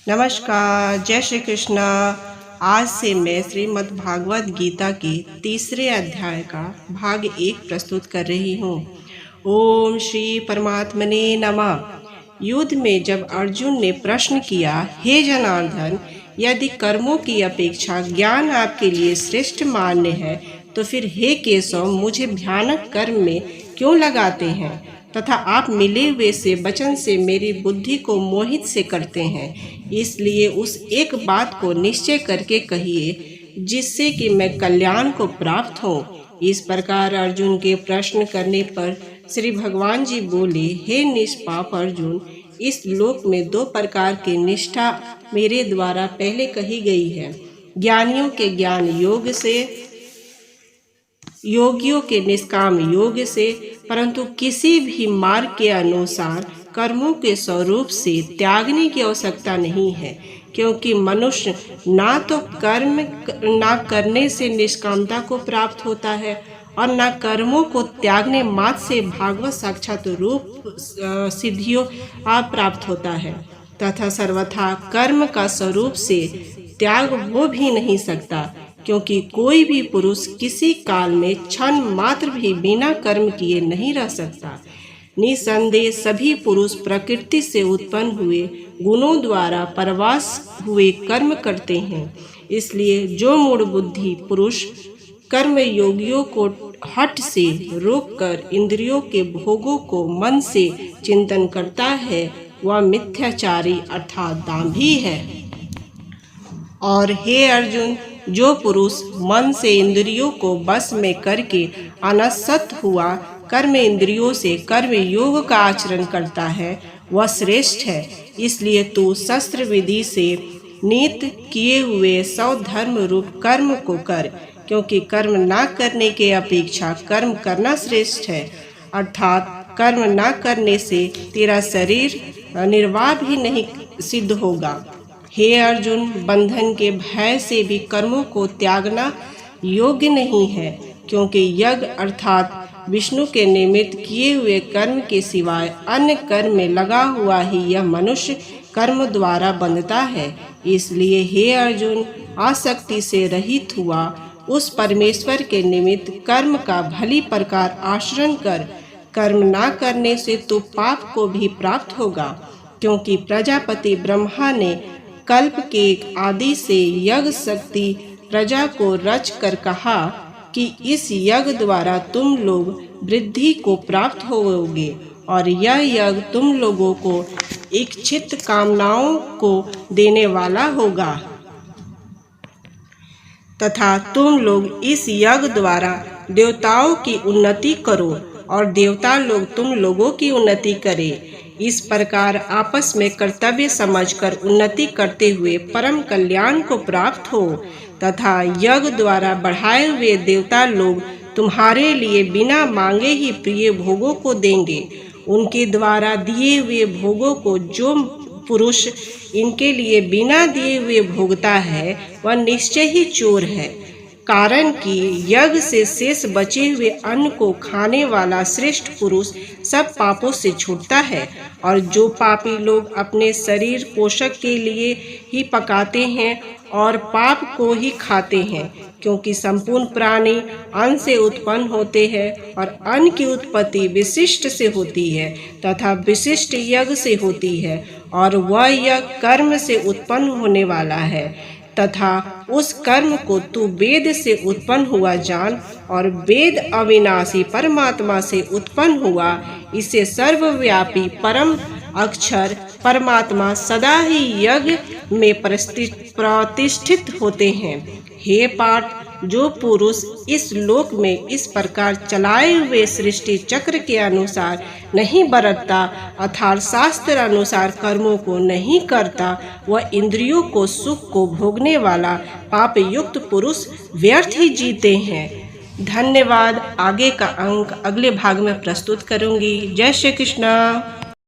नमस्कार, जय श्री कृष्णा। आज से मैं श्रीमद् भागवत गीता के तीसरे अध्याय का भाग 1 प्रस्तुत कर रही हूँ। ओम श्री परमात्मने नमः। युद्ध में जब अर्जुन ने प्रश्न किया, हे जनार्दन, यदि कर्मों की अपेक्षा ज्ञान आपके लिए श्रेष्ठ मान्य है, तो फिर हे केशव, मुझे भयानक कर्म में क्यों लगाते हैं तथा आप मिले हुए से वचन से मेरी बुद्धि को मोहित से करते हैं। इसलिए उस एक बात को निश्चय करके कहिए जिससे कि मैं कल्याण को प्राप्त हो। इस प्रकार अर्जुन के प्रश्न करने पर श्री भगवान जी बोले, हे निष्पाप अर्जुन, इस लोक में 2 प्रकार की निष्ठा मेरे द्वारा पहले कही गई है। ज्ञानियों के ज्ञान योग से, योगियों के निष्काम योग से, परंतु किसी भी मार्ग के अनुसार कर्मों के स्वरूप से त्यागने की आवश्यकता नहीं है, क्योंकि मनुष्य ना तो कर्म ना करने से निष्कामता को प्राप्त होता है और न कर्मों को त्यागने मात्र से भागवत साक्षात रूप सिद्धियों प्राप्त होता है, तथा सर्वथा कर्म का स्वरूप से त्याग हो भी नहीं सकता, क्योंकि कोई भी पुरुष किसी काल में क्षण मात्र भी बिना कर्म किए नहीं रह सकता। निसंदेह सभी पुरुष प्रकृति से उत्पन्न हुए गुणों द्वारा परवास हुए कर्म करते हैं। इसलिए जो मूढ़ बुद्धि पुरुष कर्म योगियों को हठ से रोककर इंद्रियों के भोगों को मन से चिंतन करता है, वह मिथ्याचारी अर्थात दांभी है। और हे अर्जुन, जो पुरुष मन से इंद्रियों को बस में करके अनसत हुआ कर्म इंद्रियों से कर्म योग का आचरण करता है, वह श्रेष्ठ है। इसलिए तू शस्त्र विधि से नियत किए हुए 100 धर्म रूप कर्म को कर, क्योंकि कर्म ना करने के अपेक्षा कर्म करना श्रेष्ठ है। अर्थात कर्म ना करने से तेरा शरीर निर्वाह भी नहीं सिद्ध होगा। हे अर्जुन, बंधन के भय से भी कर्मों को त्यागना योग्य नहीं है, क्योंकि यज्ञ अर्थात विष्णु के निमित्त किए हुए कर्म के सिवाय अन्य कर्म में लगा हुआ ही यह मनुष्य कर्म द्वारा बंधता है। इसलिए हे अर्जुन, आसक्ति से रहित हुआ उस परमेश्वर के निमित्त कर्म का भली प्रकार आचरण कर। कर्म ना करने से तो पाप को भी प्राप्त होगा, क्योंकि प्रजापति ब्रह्मा ने कल्प के आदि से यज्ञ शक्ति प्रजा को रच कर कहा कि इस यज्ञ द्वारा तुम लोग वृद्धि को प्राप्त होगे, और यह यज्ञ तुम लोगों को इच्छित कामनाओं को देने वाला होगा, तथा तुम लोग इस यज्ञ द्वारा देवताओं की उन्नति करो और देवता लोग तुम लोगों की उन्नति करें। इस प्रकार आपस में कर्तव्य समझकर उन्नति करते हुए परम कल्याण को प्राप्त हो, तथा यज्ञ द्वारा बढ़ाए हुए देवता लोग तुम्हारे लिए बिना मांगे ही प्रिय भोगों को देंगे। उनके द्वारा दिए हुए भोगों को जो पुरुष इनके लिए बिना दिए हुए भोगता है, वह निश्चय ही चोर है, कारण कि यज्ञ से शेष बचे हुए अन्न को खाने वाला श्रेष्ठ पुरुष सब पापों से छूटता है। और जो पापी लोग अपने शरीर पोषक के लिए ही पकाते हैं और पाप को ही खाते हैं, क्योंकि संपूर्ण प्राणी अन्न से उत्पन्न होते हैं और अन्न की उत्पत्ति विशिष्ट से होती है तथा विशिष्ट यज्ञ से होती है, और वह यज्ञ कर्म से उत्पन्न होने वाला है, तथा उस कर्म को तू वेद से उत्पन्न हुआ जान, और वेद अविनाशी परमात्मा से उत्पन्न हुआ। इसे सर्वव्यापी परम अक्षर परमात्मा सदा ही यज्ञ में प्रतिष्ठित होते हैं। हे पार्थ, जो पुरुष इस लोक में इस प्रकार चलाए हुए सृष्टि चक्र के अनुसार नहीं बरतता, अर्थात शास्त्र अनुसार कर्मों को नहीं करता, वह इंद्रियों को सुख को भोगने वाला पाप युक्त पुरुष व्यर्थ ही जीते हैं। धन्यवाद। आगे का अंक अगले भाग में प्रस्तुत करूंगी। जय श्री कृष्ण।